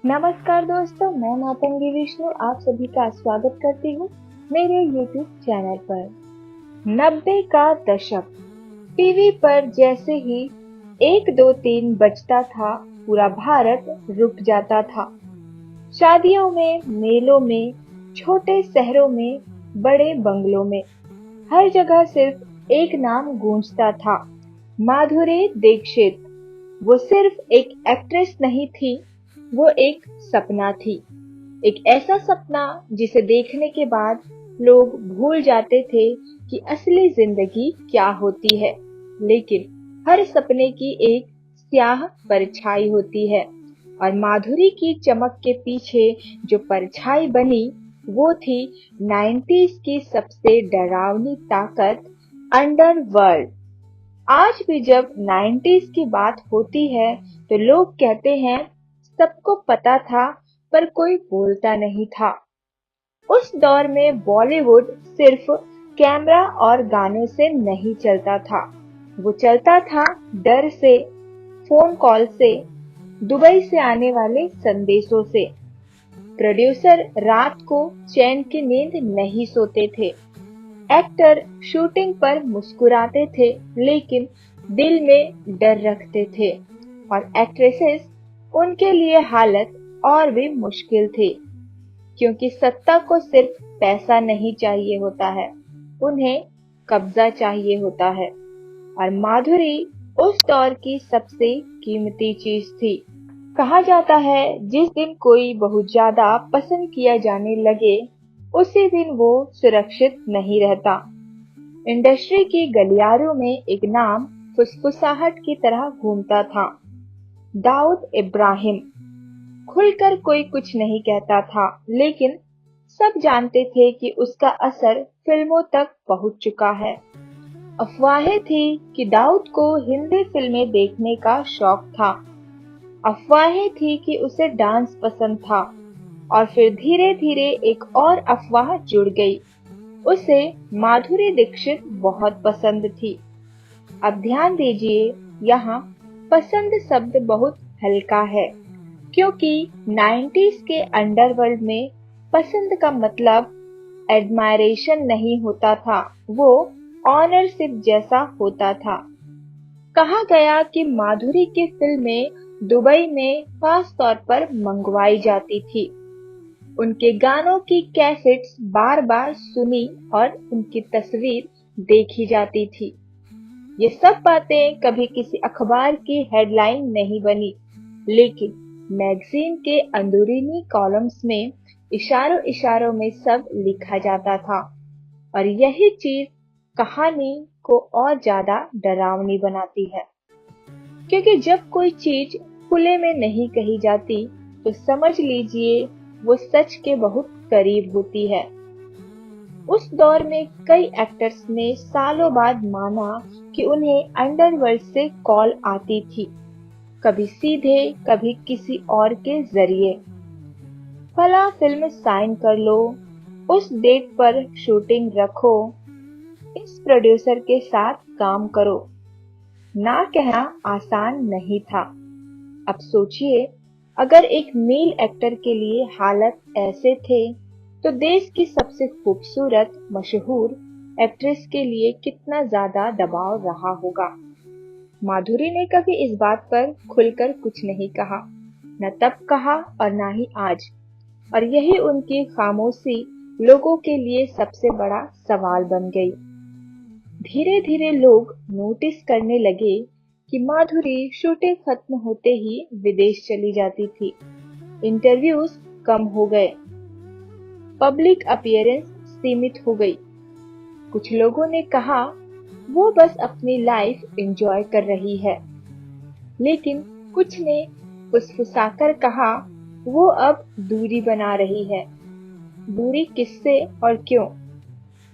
नमस्कार दोस्तों, मैं मातंगी विष्णु आप सभी का स्वागत करती हूँ मेरे YouTube चैनल पर। 90 का दशक टीवी पर जैसे ही 1 2 3 बजता था, पूरा भारत रुक जाता था। शादियों में, मेलों में, छोटे शहरों में, बड़े बंगलों में, हर जगह सिर्फ एक नाम गूंजता था, माधुरी दीक्षित। वो सिर्फ एक एक्ट्रेस नहीं थी, वो एक सपना थी। एक ऐसा सपना जिसे देखने के बाद लोग भूल जाते थे कि असली जिंदगी क्या होती है। लेकिन हर सपने की एक स्याह परछाई होती है, और माधुरी की चमक के पीछे जो परछाई बनी, वो थी 90s की सबसे डरावनी ताकत, अंडरवर्ल्ड। आज भी जब 90s की बात होती है तो लोग कहते हैं सबको पता था पर कोई बोलता नहीं था। उस दौर में बॉलीवुड सिर्फ कैमरा और गाने से नहीं चलता था, वो चलता था डर से, फोन कॉल से, दुबई से आने वाले संदेशों से। प्रोड्यूसर रात को चैन की नींद नहीं सोते थे, एक्टर शूटिंग पर मुस्कुराते थे लेकिन दिल में डर रखते थे, और एक्ट्रेसेस, उनके लिए हालत और भी मुश्किल थी, क्योंकि सत्ता को सिर्फ पैसा नहीं चाहिए होता है, उन्हें कब्जा चाहिए होता है। और माधुरी उस दौर की सबसे कीमती चीज थी। कहा जाता है जिस दिन कोई बहुत ज्यादा पसंद किया जाने लगे, उसी दिन वो सुरक्षित नहीं रहता। इंडस्ट्री की गलियारों में एक नाम फुसफुसाहट की तरह घूमता था, दाऊद इब्राहिम। खुलकर कोई कुछ नहीं कहता था, लेकिन सब जानते थे कि उसका असर फिल्मों तक पहुंच चुका है। अफवाहें थी कि दाऊद को हिंदी फिल्में देखने का शौक था, अफवाहें थी कि उसे डांस पसंद था, और फिर धीरे धीरे एक और अफवाह जुड़ गई, उसे माधुरी दीक्षित बहुत पसंद थी। अब ध्यान दीजिए, यहाँ पसंद शब्द बहुत हल्का है, क्योंकि 90s के अंडरवर्ल्ड में पसंद का मतलब एडमायरेशन नहीं होता था, वो ऑनरशिप जैसा होता था। कहा गया कि माधुरी की फिल्में दुबई में खास तौर पर मंगवाई जाती थी, उनके गानों की कैसेट्स बार बार सुनी और उनकी तस्वीर देखी जाती थी। ये सब बातें कभी किसी अखबार की हेडलाइन नहीं बनी, लेकिन मैगजीन के अंदरूनी कॉलम्स में इशारों इशारों में सब लिखा जाता था। और यही चीज कहानी को और ज्यादा डरावनी बनाती है, क्योंकि जब कोई चीज खुले में नहीं कही जाती तो समझ लीजिए वो सच के बहुत करीब होती है। उस दौर में कई एक्टर्स ने सालों बाद माना कि उन्हें अंडरवर्ल्ड से कॉल आती थी, कभी सीधे, कभी किसी और के जरिए। फला फिल्म साइन कर लो, उस डेट पर शूटिंग रखो, इस प्रोड्यूसर के साथ काम करो। ना कहना आसान नहीं था। अब सोचिए, अगर एक मेल एक्टर के लिए हालात ऐसे थे, तो देश की सबसे खूबसूरत, मशहूर एक्ट्रेस के लिए कितना ज्यादा दबाव रहा होगा। माधुरी ने कभी इस बात पर खुलकर कुछ नहीं कहा, न तब कहा और न ही आज। और यही उनकी खामोशी लोगों के लिए सबसे बड़ा सवाल बन गई। धीरे धीरे लोग नोटिस करने लगे कि माधुरी शूटिंग खत्म होते ही विदेश चली जाती थी, इंटरव्यूज कम हो गए, पब्लिक अपीयरेंस सीमित हो गई। कुछ लोगों ने कहा वो बस अपनी लाइफ एंजॉय कर रही है, लेकिन कुछ ने फुसफुसाकर कहा वो अब दूरी बना रही है। दूरी किससे और क्यों?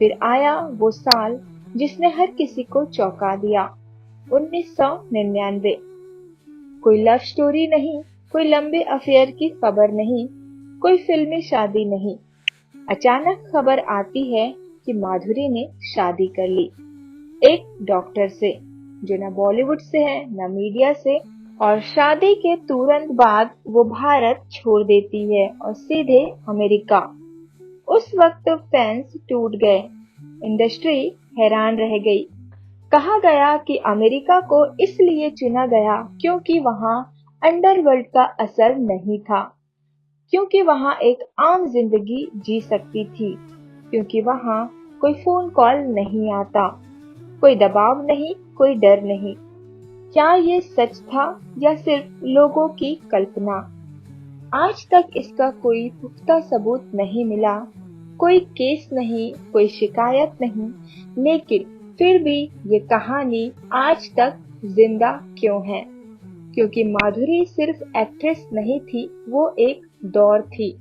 फिर आया वो साल जिसने हर किसी को चौंका दिया, 1999। कोई लव स्टोरी नहीं, कोई लंबे अफेयर की खबर नहीं, कोई फिल्मी शादी नहीं। अचानक खबर आती है कि माधुरी ने शादी कर ली, एक डॉक्टर से, जो न बॉलीवुड से है, न मीडिया से, और शादी के तुरंत बाद वो भारत छोड़ देती है और सीधे अमेरिका। उस वक्त फैंस टूट गए, इंडस्ट्री हैरान रह गई। कहा गया कि अमेरिका को इसलिए चुना गया क्योंकि वहां अंडरवर्ल्ड का असर नहीं था, क्योंकि वहां एक आम जिंदगी जी सकती थी, क्योंकि वहां कोई फोन कॉल नहीं आता, कोई दबाव नहीं, कोई डर नहीं। क्या ये सच था या सिर्फ लोगों की कल्पना? आज तक इसका कोई पुख्ता सबूत नहीं मिला, कोई केस नहीं, कोई शिकायत नहीं, लेकिन फिर भी ये कहानी आज तक जिंदा क्यों है? क्योंकि माधुरी सिर्फ एक्ट्रेस नहीं थी, वो एक दौर थी।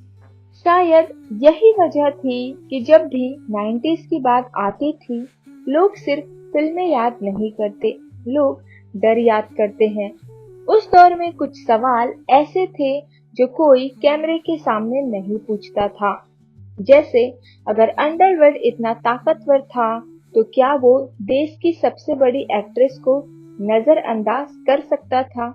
शायद यही वजह थी कि जब भी 90s की बात आती थी, लोग सिर्फ फिल्में याद नहीं करते, लोग डर याद करते हैं। उस दौर में कुछ सवाल ऐसे थे जो कोई कैमरे के सामने नहीं पूछता था। जैसे, अगर अंडरवर्ल्ड इतना ताकतवर था, तो क्या वो देश की सबसे बड़ी एक्ट्रेस को नजरअंदाज कर सकता था?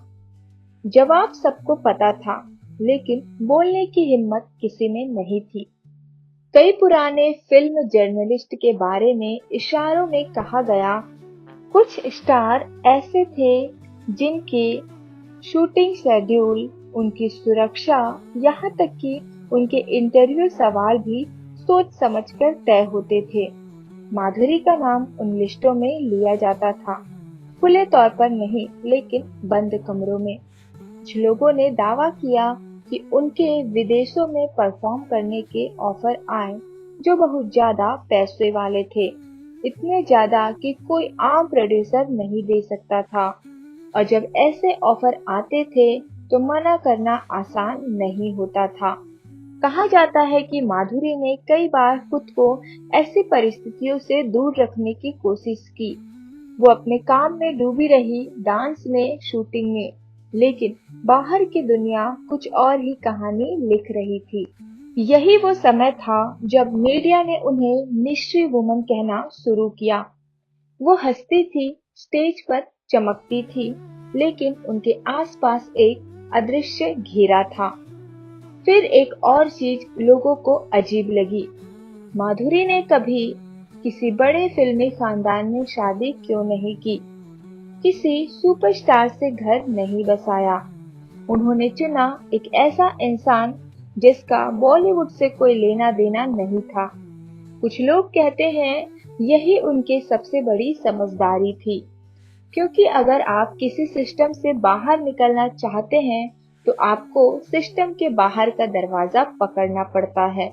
जवाब सबको पता था, लेकिन बोलने की हिम्मत किसी में नहीं थी। कई पुराने फिल्म जर्नलिस्ट के बारे में इशारों में कहा गया, कुछ स्टार ऐसे थे जिनकी शूटिंग शेड्यूल, उनकी सुरक्षा, यहाँ तक कि उनके इंटरव्यू सवाल भी सोच समझकर तय होते थे। माधुरी का नाम उन लिस्टों में लिया जाता था, खुले तौर पर नहीं, लेकिन बंद कमरों में। कुछ लोगों ने दावा किया कि उनके विदेशों में परफॉर्म करने के ऑफर आए, जो बहुत ज्यादा पैसे वाले थे, इतने ज्यादा कि कोई आम प्रोड्यूसर नहीं दे सकता था। और जब ऐसे ऑफर आते थे तो मना करना आसान नहीं होता था। कहा जाता है कि माधुरी ने कई बार खुद को ऐसी परिस्थितियों से दूर रखने की कोशिश की। वो अपने काम में डूबी रही, डांस में, शूटिंग में, लेकिन बाहर की दुनिया कुछ और ही कहानी लिख रही थी। यही वो समय था जब मीडिया ने उन्हें मिस्ट्री वुमन कहना शुरू किया। वो हंसती थी, स्टेज पर चमकती थी, लेकिन उनके आसपास एक अदृश्य घेरा था। फिर एक और चीज लोगों को अजीब लगी। माधुरी ने कभी किसी बड़े फिल्मी खानदान में शादी क्यों नहीं की, किसी सुपरस्टार से घर नहीं बसाया। उन्होंने चुना एक ऐसा इंसान जिसका बॉलीवुड से कोई लेना देना नहीं था। कुछ लोग कहते हैं यही उनके सबसे बड़ी समझदारी थी, क्योंकि अगर आप किसी सिस्टम से बाहर निकलना चाहते हैं तो आपको सिस्टम के बाहर का दरवाजा पकड़ना पड़ता है।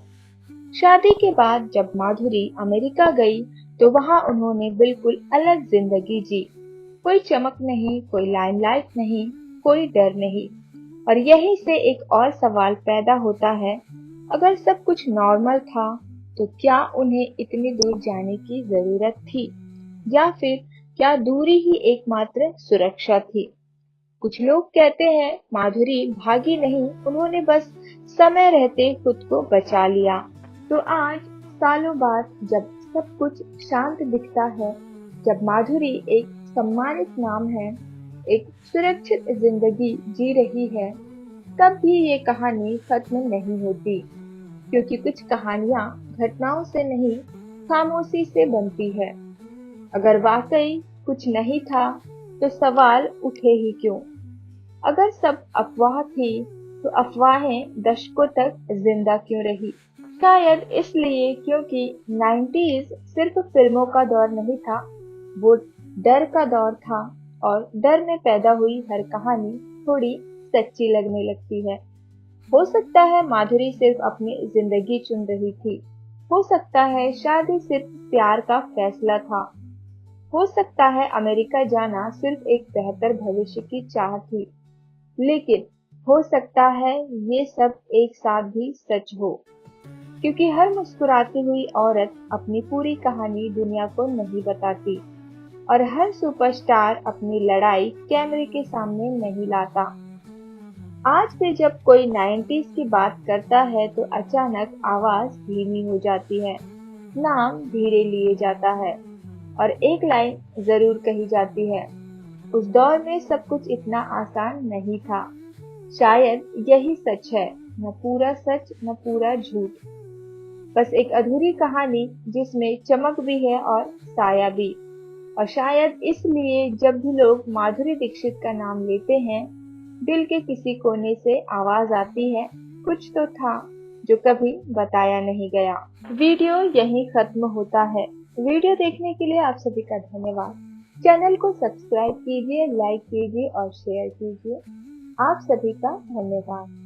शादी के बाद जब माधुरी अमेरिका गई तो वहां उन्होंने बिल्कुल अलग जिंदगी जी। कोई चमक नहीं, कोई लाइमलाइट नहीं, कोई डर नहीं। और यहीं से एक और सवाल पैदा होता है, अगर सब कुछ नॉर्मल था तो क्या उन्हें इतनी दूर जाने की जरूरत थी, या फिर क्या दूरी ही एकमात्र सुरक्षा थी? कुछ लोग कहते हैं माधुरी भागी नहीं, उन्होंने बस समय रहते खुद को बचा लिया। तो आज सालों बाद जब सब कुछ शांत दिखता है, जब माधुरी एक सम्मानित नाम है, एक सुरक्षित जिंदगी जी रही है, तब भी ये कहानी खत्म नहीं होती, क्योंकि कुछ कहानियां घटनाओं से नहीं, खामोशी से बनती है। अगर वाकई कुछ नहीं था तो सवाल उठे ही क्यों? अगर सब अफवाह थी तो अफवाहें दशकों तक जिंदा क्यों रही? शायद इसलिए क्योंकि 90s सिर्फ फिल्मों का दौर नहीं था, वो डर का दौर था, और डर में पैदा हुई हर कहानी थोड़ी सच्ची लगने लगती है। हो सकता है माधुरी सिर्फ अपनी जिंदगी चुन रही थी, हो सकता है शादी सिर्फ प्यार का फैसला था, हो सकता है अमेरिका जाना सिर्फ एक बेहतर भविष्य की चाह थी, लेकिन हो सकता है ये सब एक साथ भी सच हो, क्योंकि हर मुस्कुराती हुई औरत अपनी पूरी कहानी दुनिया को नहीं बताती, और हर सुपरस्टार अपनी लड़ाई कैमरे के सामने नहीं लाता। आज भी जब कोई 90s की बात करता है तो अचानक आवाज धीमी हो जाती है, नाम धीरे लिए जाता है, और एक लाइन जरूर कही जाती है, उस दौर में सब कुछ इतना आसान नहीं था। शायद यही सच है, न पूरा सच न पूरा झूठ, बस एक अधूरी कहानी जिसमें चमक भी है और साया भी। और शायद इसलिए जब भी लोग माधुरी दीक्षित का नाम लेते हैं, दिल के किसी कोने से आवाज आती है, कुछ तो था जो कभी बताया नहीं गया। वीडियो यहीं खत्म होता है। वीडियो देखने के लिए आप सभी का धन्यवाद। चैनल को सब्सक्राइब कीजिए, लाइक कीजिए और शेयर कीजिए। आप सभी का धन्यवाद।